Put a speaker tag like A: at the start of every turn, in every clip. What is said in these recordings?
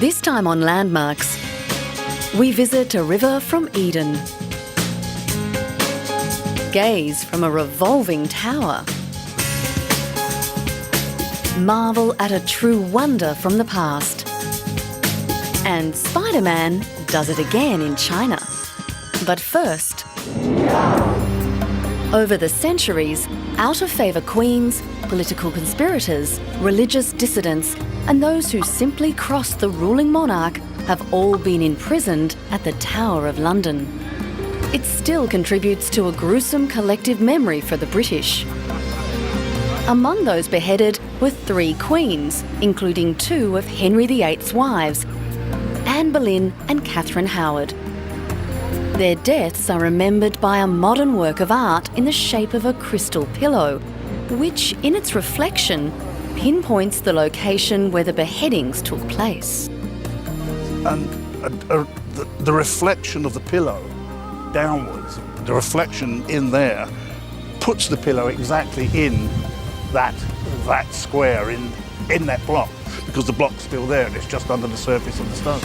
A: This time on Landmarks, we visit a river from Eden, gaze from a revolving tower, marvel at a true wonder from the past, and Spider-Man does it again in China. But first, over the centuries, out-of-favour queens, political conspirators, religious dissidents, and those who simply crossed the ruling monarch have all been imprisoned at the Tower of London. It still contributes to a gruesome collective memory for the British. Among those beheaded were 3 queens, including 2 of Henry VIII's wives, Anne Boleyn and Catherine Howard. Their deaths are remembered by a modern work of art in the shape of a crystal pillow, which, in its reflection, pinpoints the location where the beheadings took place.
B: And the reflection of the pillow downwards, the reflection in there, puts the pillow exactly in that square, in that block, because the block's still there and it's just under the surface of the stone.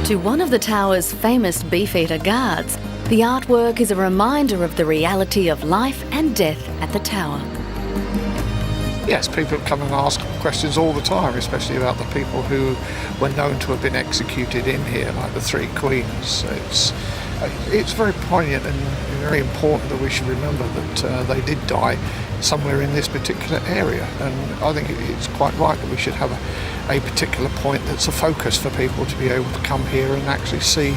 A: To one of the tower's famous beefeater guards, the artwork is a reminder of the reality of life and death at the tower.
C: Yes, people come and ask questions all the time, especially about the people who were known to have been executed in here, like the 3 queens. It's very poignant and very important that we should remember that they did die somewhere in this particular area, and I think it's quite right that we should have a particular point that's a focus for people to be able to come here and actually see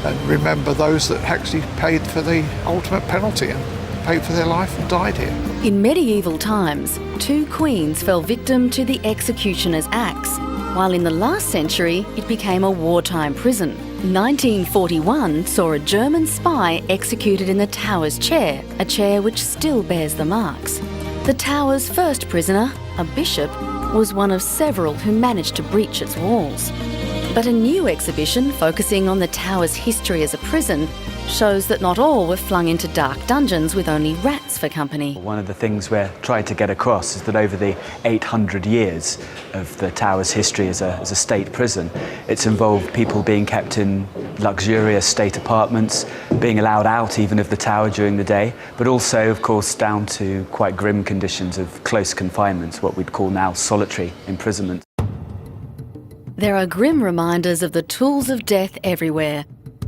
C: and remember those that actually paid for the ultimate penalty and paid for their life and died here.
A: In medieval times, 2 queens fell victim to the executioner's axe, while in the last century it became a wartime prison. 1941 saw a German spy executed in the tower's chair, a chair which still bears the marks. The tower's first prisoner, a bishop, was one of several who managed to breach its walls. But a new exhibition focusing on the tower's history as a prison shows that not all were flung into dark dungeons with only rats for company.
D: One of the things we're trying to get across is that over the 800 years of the tower's history as a state prison, it's involved people being kept in luxurious state apartments, being allowed out even of the tower during the day, but also, of course, down to quite grim conditions of close confinement, what we'd call now solitary imprisonment.
A: There are grim reminders of the tools of death everywhere.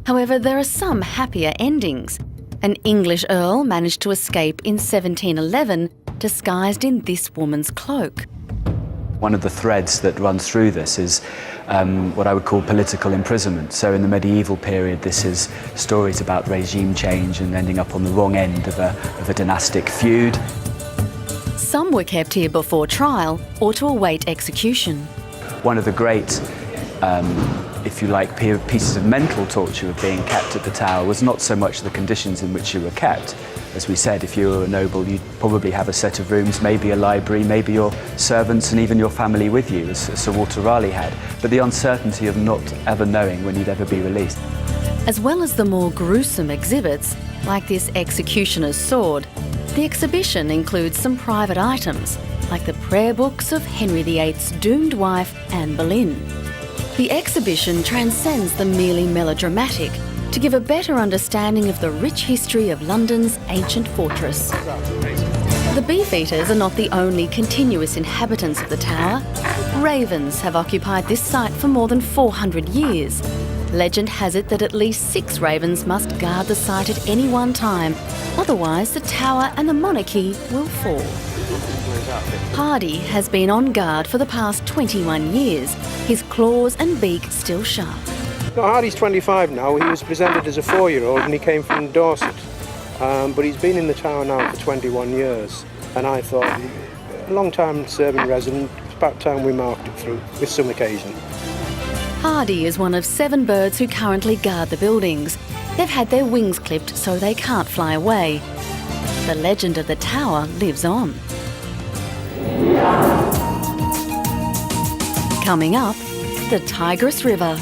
A: However, there are some happier endings. An English earl managed to escape in 1711, disguised in this woman's cloak.
D: One of the threads that runs through this is what I would call political imprisonment. So in the medieval period, this is stories about regime change and ending up on the wrong end of a dynastic feud.
A: Some were kept here before trial or to await execution.
D: One of the great if you like, pieces of mental torture of being kept at the tower was not so much the conditions in which you were kept. As we said, if you were a noble, you'd probably have a set of rooms, maybe a library, maybe your servants and even your family with you, as Sir Walter Raleigh had. But the uncertainty of not ever knowing when you'd ever be released.
A: As well as the more gruesome exhibits, like this executioner's sword, the exhibition includes some private items, like the prayer books of Henry VIII's doomed wife, Anne Boleyn. The exhibition transcends the merely melodramatic to give a better understanding of the rich history of London's ancient fortress. The beefeaters are not the only continuous inhabitants of the tower. Ravens have occupied this site for more than 400 years. Legend has it that at least 6 ravens must guard the site at any one time, otherwise the tower and the monarchy will fall. Hardy has been on guard for the past 21 years, his claws and beak still sharp.
E: No, Hardy's 25 now. He was presented as a 4-year-old and he came from Dorset. But he's been in the tower now for 21 years. And I thought, a long time serving resident, it's about time we marked it through with some occasion.
A: Hardy is one of 7 birds who currently guard the buildings. They've had their wings clipped so they can't fly away. The legend of the tower lives on. Coming up, the Tigris River.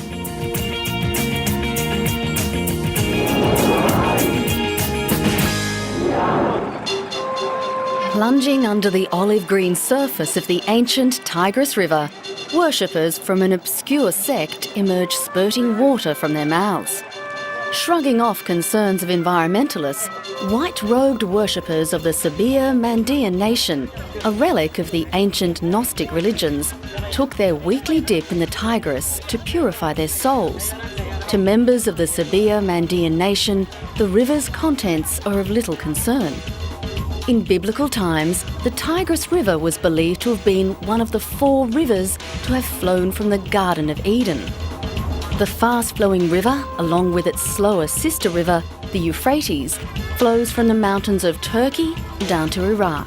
A: Plunging under the olive green surface of the ancient Tigris River, worshippers from an obscure sect emerge spurting water from their mouths. Shrugging off concerns of environmentalists, white-robed worshippers of the Sabia-Mandean nation, a relic of the ancient Gnostic religions, took their weekly dip in the Tigris to purify their souls. To members of the Sabia-Mandean nation, the river's contents are of little concern. In biblical times, the Tigris River was believed to have been one of the 4 rivers to have flown from the Garden of Eden. The fast-flowing river, along with its slower sister river, the Euphrates, flows from the mountains of Turkey down to Iraq.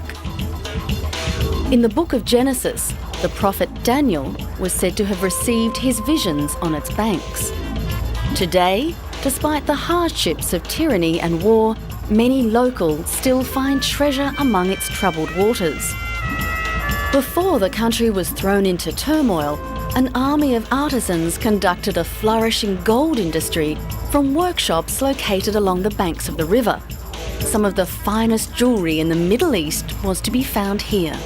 A: In the book of Genesis, the prophet Daniel was said to have received his visions on its banks. Today, despite the hardships of tyranny and war, many locals still find treasure among its troubled waters. Before the country was thrown into turmoil, an army of artisans conducted a flourishing gold industry from workshops located along the banks of the river. Some of the finest jewellery in the Middle East was to be found here.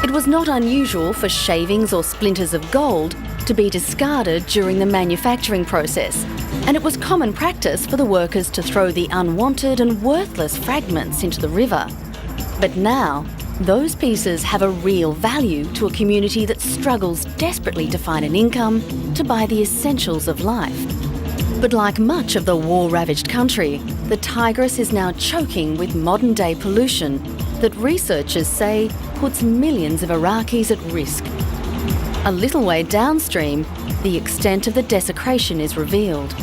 A: It was not unusual for shavings or splinters of gold to be discarded during the manufacturing process, and it was common practice for the workers to throw the unwanted and worthless fragments into the river. But now, those pieces have a real value to a community that struggles desperately to find an income to buy the essentials of life. But like much of the war-ravaged country, the Tigris is now choking with modern-day pollution that researchers say puts millions of Iraqis at risk. A little way downstream, the extent of the desecration is revealed.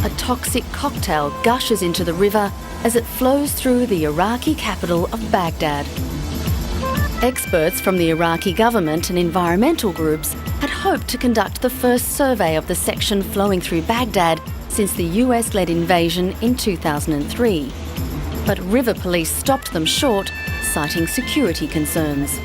A: A toxic cocktail gushes into the river as it flows through the Iraqi capital of Baghdad. Experts from the Iraqi government and environmental groups had hoped to conduct the first survey of the section flowing through Baghdad since the US-led invasion in 2003. But river police stopped them short, citing security concerns.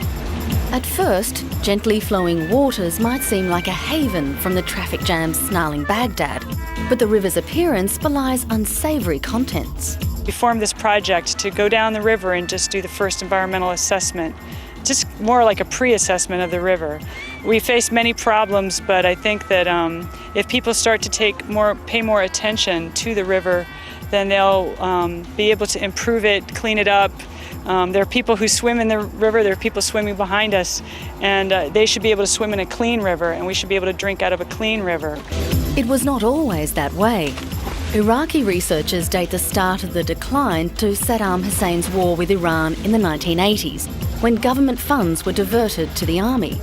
A: At first, gently flowing waters might seem like a haven from the traffic jams snarling Baghdad, but the river's appearance belies unsavoury contents.
F: We formed this project to go down the river and just do the first environmental assessment, just more like a pre-assessment of the river. We face many problems, but I think that if people start to pay more attention to the river, then they'll be able to improve it, clean it up. There are people who swim in the river, there are people swimming behind us, and they should be able to swim in a clean river, and we should be able to drink out of a clean river.
A: It was not always that way. Iraqi researchers date the start of the decline to Saddam Hussein's war with Iran in the 1980s, when government funds were diverted to the army.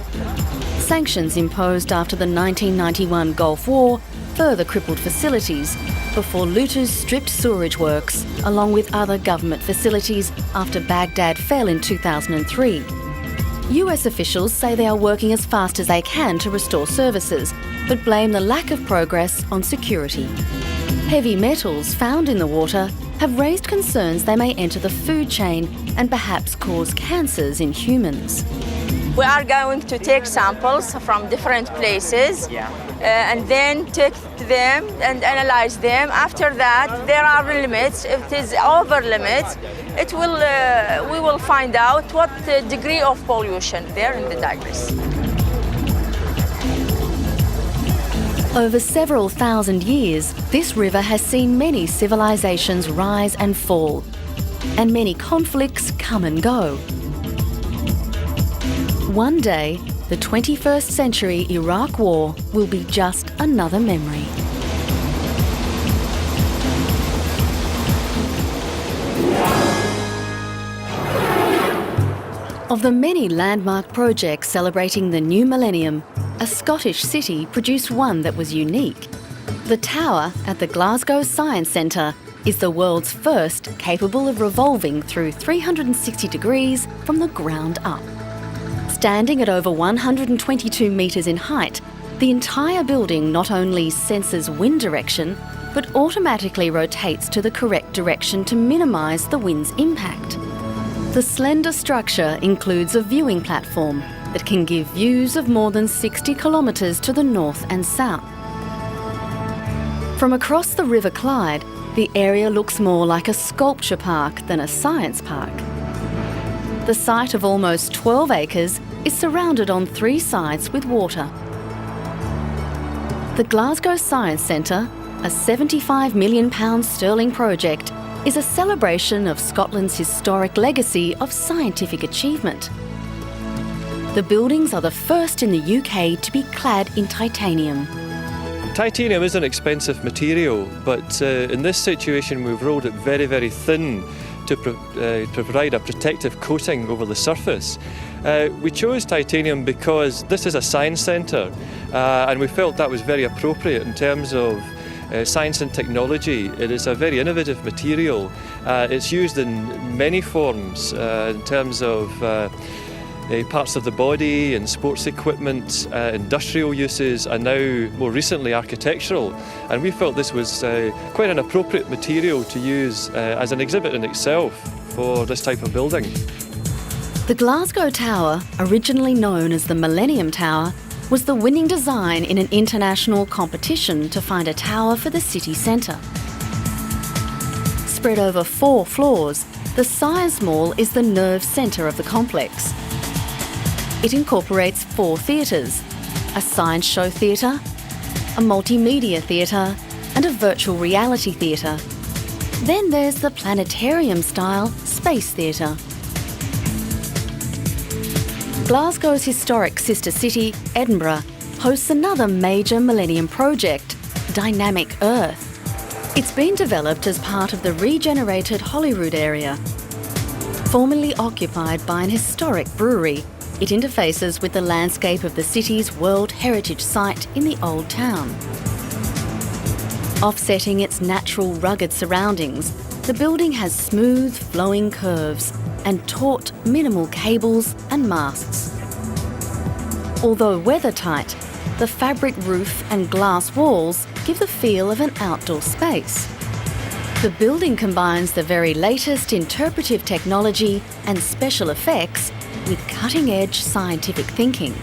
A: Sanctions imposed after the 1991 Gulf War further crippled facilities before looters stripped sewerage works along with other government facilities after Baghdad fell in 2003. US officials say they are working as fast as they can to restore services, but blame the lack of progress on security. Heavy metals found in the water have raised concerns they may enter the food chain and perhaps cause cancers in humans.
G: We are going to take samples from different places and then take them and analyze them. After that, there are limits. If it is over limits, we will find out what degree of pollution there in the Tigris.
A: Over several thousand years, this river has seen many civilizations rise and fall, and many conflicts come and go. One day, the 21st century Iraq War will be just another memory. Of the many landmark projects celebrating the new millennium, a Scottish city produced one that was unique. The tower at the Glasgow Science Centre is the world's first capable of revolving through 360 degrees from the ground up. Standing at over 122 metres in height, the entire building not only senses wind direction, but automatically rotates to the correct direction to minimise the wind's impact. The slender structure includes a viewing platform that can give views of more than 60 kilometres to the north and south. From across the River Clyde, the area looks more like a sculpture park than a science park. The site of almost 12 acres is surrounded on 3 sides with water. The Glasgow Science Centre, a £75 million sterling project, is a celebration of Scotland's historic legacy of scientific achievement. The buildings are the first in the UK to be clad in titanium.
H: Titanium is an expensive material, but in this situation we've rolled it very, very thin to provide a protective coating over the surface. We chose titanium because this is a science centre, and we felt that was very appropriate in terms of science and technology. It is a very innovative material. It's used in many forms in terms of parts of the body and sports equipment, industrial uses, and now more recently architectural. And we felt this was quite an appropriate material to use as an exhibit in itself for this type of building.
A: The Glasgow Tower, originally known as the Millennium Tower, was the winning design in an international competition to find a tower for the city centre. Spread over 4 floors, the Science Mall is the nerve centre of the complex. It incorporates 4 theatres, a science show theatre, a multimedia theatre and a virtual reality theatre. Then there's the planetarium-style space theatre. Glasgow's historic sister city, Edinburgh, hosts another major Millennium project, Dynamic Earth. It's been developed as part of the regenerated Holyrood area. Formerly occupied by an historic brewery, it interfaces with the landscape of the city's World Heritage Site in the Old Town. Offsetting its natural rugged surroundings, the building has smooth, flowing curves and taut, minimal cables and masts. Although weather-tight, the fabric roof and glass walls give the feel of an outdoor space. The building combines the very latest interpretive technology and special effects with cutting-edge scientific thinking.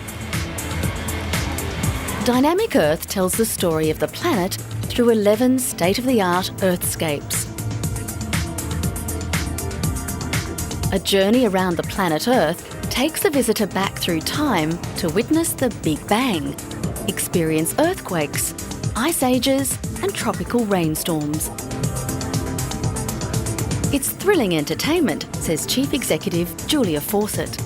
A: Dynamic Earth tells the story of the planet through 11 state-of-the-art Earthscapes. A journey around the planet Earth takes the visitor back through time to witness the Big Bang, experience earthquakes, ice ages and tropical rainstorms. It's thrilling entertainment, says Chief Executive Julia Fawcett.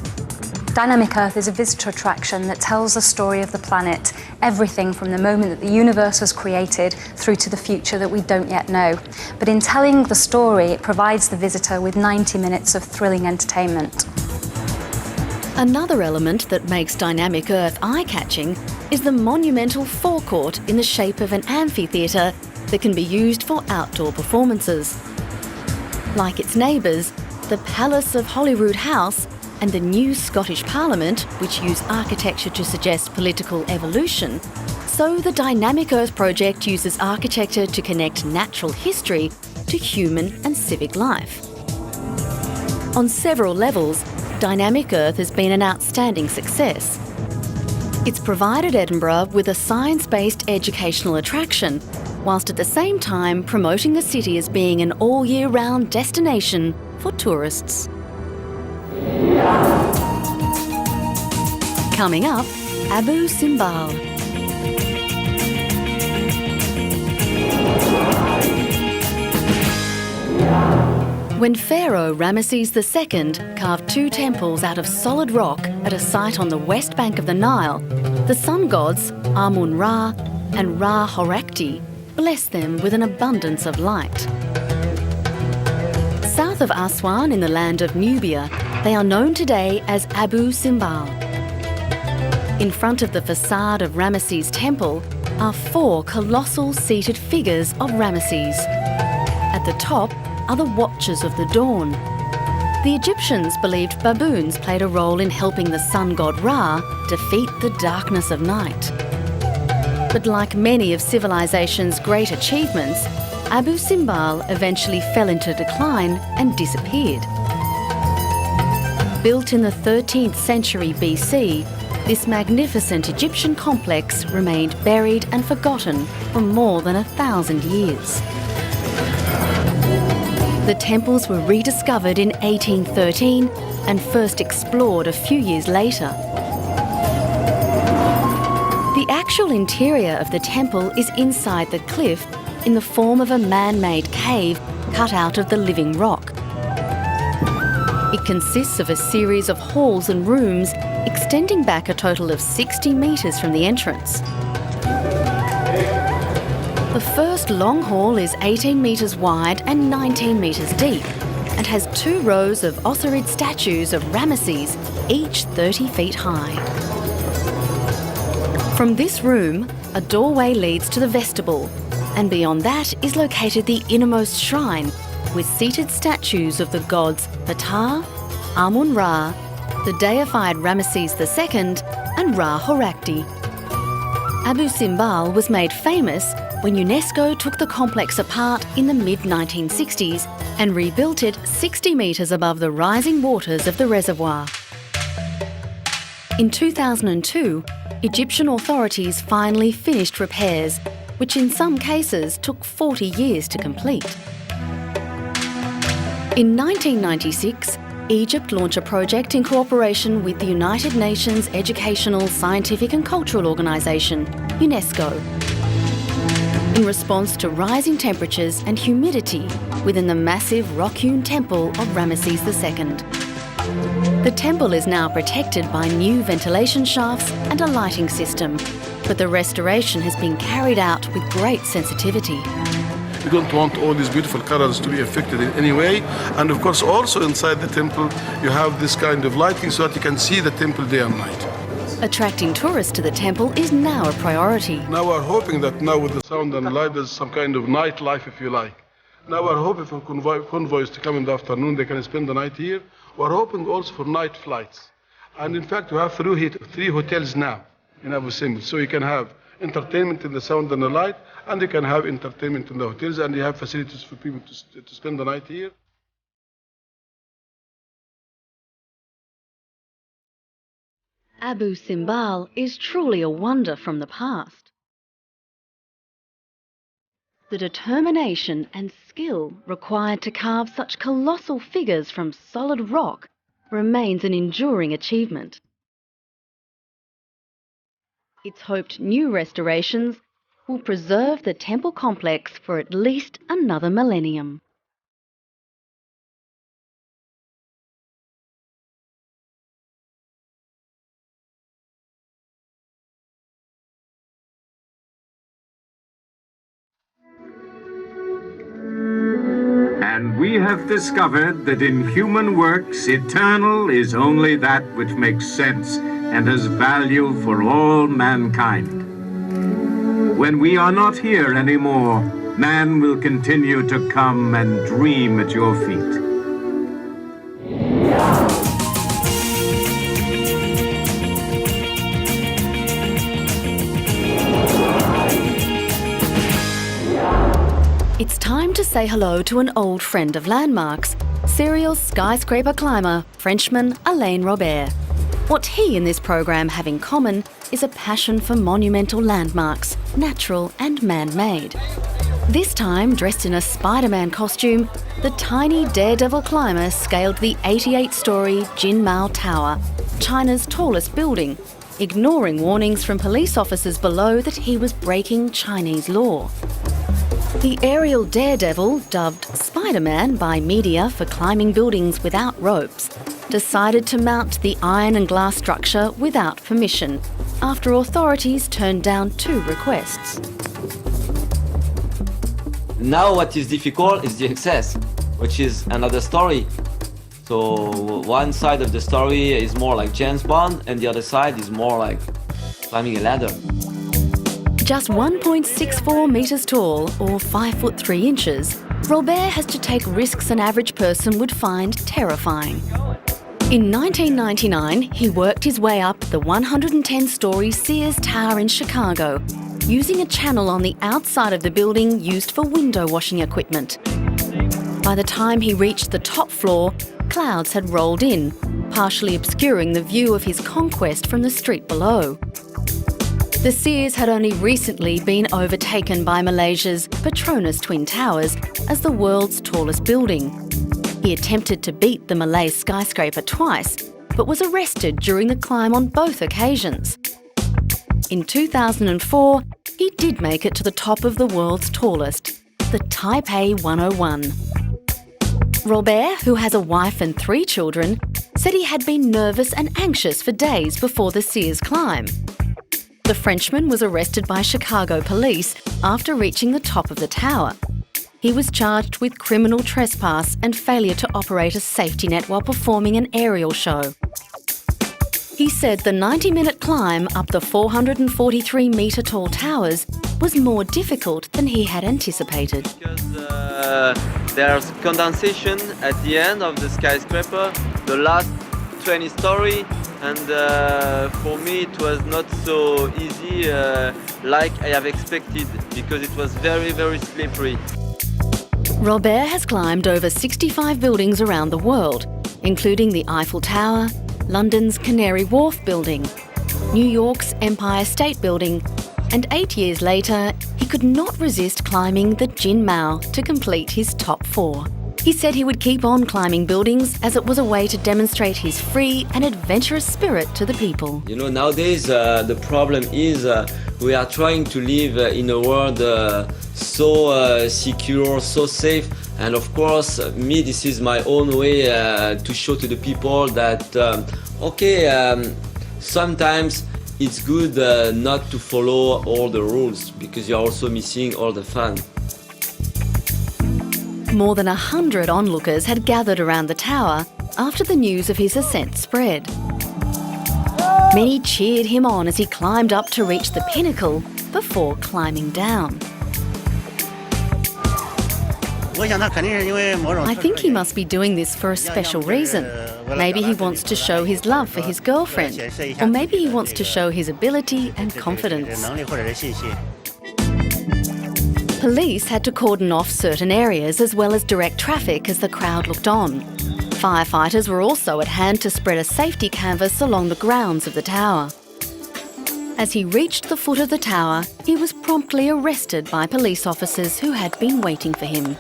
I: Dynamic Earth is a visitor attraction that tells the story of the planet, everything from the moment that the universe was created through to the future that we don't yet know. But in telling the story, it provides the visitor with 90 minutes of thrilling entertainment.
A: Another element that makes Dynamic Earth eye-catching is the monumental forecourt in the shape of an amphitheatre that can be used for outdoor performances. Like its neighbours, the Palace of Holyrood House and the new Scottish Parliament, which use architecture to suggest political evolution, so the Dynamic Earth project uses architecture to connect natural history to human and civic life. On several levels, Dynamic Earth has been an outstanding success. It's provided Edinburgh with a science-based educational attraction, whilst at the same time promoting the city as being an all-year-round destination for tourists. Coming up, Abu Simbel. When Pharaoh Ramesses II carved 2 temples out of solid rock at a site on the west bank of the Nile, the sun gods, Amun-Ra and Ra-Horakhti, blessed them with an abundance of light. South of Aswan in the land of Nubia, they are known today as Abu Simbel. In front of the facade of Ramesses' temple are 4 colossal seated figures of Ramesses. At the top are the Watchers of the Dawn. The Egyptians believed baboons played a role in helping the sun god Ra defeat the darkness of night. But like many of civilization's great achievements, Abu Simbel eventually fell into decline and disappeared. Built in the 13th century BC, this magnificent Egyptian complex remained buried and forgotten for more than 1,000 years. The temples were rediscovered in 1813 and first explored a few years later. The actual interior of the temple is inside the cliff in the form of a man-made cave cut out of the living rock. It consists of a series of halls and rooms extending back a total of 60 metres from the entrance. The first long hall is 18 metres wide and 19 metres deep and has 2 rows of ossuared statues of Ramesses, each 30 feet high. From this room, a doorway leads to the vestibule, and beyond that is located the innermost shrine with seated statues of the gods Ptah, Amun-Ra, the deified Ramesses II and Ra-Horakhti. Abu Simbel was made famous when UNESCO took the complex apart in the mid-1960s and rebuilt it 60 metres above the rising waters of the reservoir. In 2002, Egyptian authorities finally finished repairs, which in some cases took 40 years to complete. In 1996, Egypt launched a project in cooperation with the United Nations Educational, Scientific and Cultural Organisation, UNESCO, in response to rising temperatures and humidity within the massive rock-hewn temple of Ramesses II. The temple is now protected by new ventilation shafts and a lighting system, but the restoration has been carried out with great sensitivity.
J: We don't want all these beautiful colours to be affected in any way. And of course also inside the temple you have this kind of lighting so that you can see the temple day and night.
A: Attracting tourists to the temple is now a priority.
J: Now we're hoping that now with the sound and light there's some kind of nightlife, if you like. Now we're hoping for convoys to come in the afternoon, they can spend the night here. We're hoping also for night flights. And in fact we have 3 hotels now in Abu Simbel, so you can have entertainment in the sound and the light, and you can have entertainment in the hotels, and you have facilities for people to spend the night here.
A: Abu Simbel is truly a wonder from the past. The determination and skill required to carve such colossal figures from solid rock remains an enduring achievement. It's hoped new restorations will preserve the temple complex for at least another millennium.
K: And we have discovered that in human works, eternal is only that which makes sense and has value for all mankind. When we are not here anymore, man will continue to come and dream at your feet.
A: It's time to say hello to an old friend of landmarks, serial skyscraper climber, Frenchman Alain Robert. What he and this program have in common is a passion for monumental landmarks, natural and man-made. This time, dressed in a Spider-Man costume, the tiny daredevil climber scaled the 88-storey Jinmao Tower, China's tallest building, ignoring warnings from police officers below that he was breaking Chinese law. The aerial daredevil, dubbed Spider-Man by media for climbing buildings without ropes, decided to mount the iron and glass structure without permission, after authorities turned down 2 requests.
L: Now what is difficult is the access, which is another story. So one side of the story is more like James Bond, and the other side is more like climbing a ladder.
A: Just 1.64 metres tall, or 5 foot 3 inches, Robert has to take risks an average person would find terrifying. In 1999, he worked his way up the 110-storey Sears Tower in Chicago, using a channel on the outside of the building used for window washing equipment. By the time he reached the top floor, clouds had rolled in, partially obscuring the view of his conquest from the street below. The Sears had only recently been overtaken by Malaysia's Petronas Twin Towers as the world's tallest building. He attempted to beat the Malay skyscraper twice, but was arrested during the climb on both occasions. In 2004, he did make it to the top of the world's tallest, the Taipei 101. Robert, who has a wife and 3 children, said he had been nervous and anxious for days before the Sears climb. The Frenchman was arrested by Chicago police after reaching the top of the tower. He was charged with criminal trespass and failure to operate a safety net while performing an aerial show. He said the 90-minute climb up the 443-metre tall towers was more difficult than he had anticipated.
L: Because there's condensation at the end of the skyscraper, the last 20 story, and for me it was not so easy like I have expected, because it was very, very slippery.
A: Robert has climbed over 65 buildings around the world, including the Eiffel Tower, London's Canary Wharf building, New York's Empire State Building, and 8 years later, he could not resist climbing the Jin Mao to complete his top 4. He said he would keep on climbing buildings as it was a way to demonstrate his free and adventurous spirit to the people.
L: You know, nowadays the problem is we are trying to live in a world so secure, so safe, and of course, me, this is my own way to show to the people that, sometimes it's good not to follow all the rules, because you're also missing all the fun.
A: More than 100 onlookers had gathered around the tower after the news of his ascent spread. Many cheered him on as he climbed up to reach the pinnacle before climbing down. I think he must be doing this for a special reason. Maybe he wants to show his love for his girlfriend, or maybe he wants to show his ability and confidence. Police had to cordon off certain areas as well as direct traffic as the crowd looked on. Firefighters were also at hand to spread a safety canvas along the grounds of the tower. As he reached the foot of the tower, he was promptly arrested by police officers who had been waiting for him.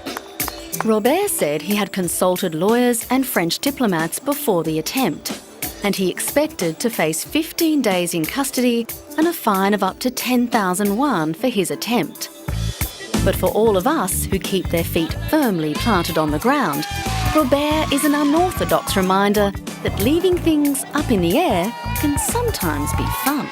A: Robert said he had consulted lawyers and French diplomats before the attempt, and he expected to face 15 days in custody and a fine of up to 10,000 won for his attempt. But for all of us who keep their feet firmly planted on the ground, Robert is an unorthodox reminder that leaving things up in the air can sometimes be fun.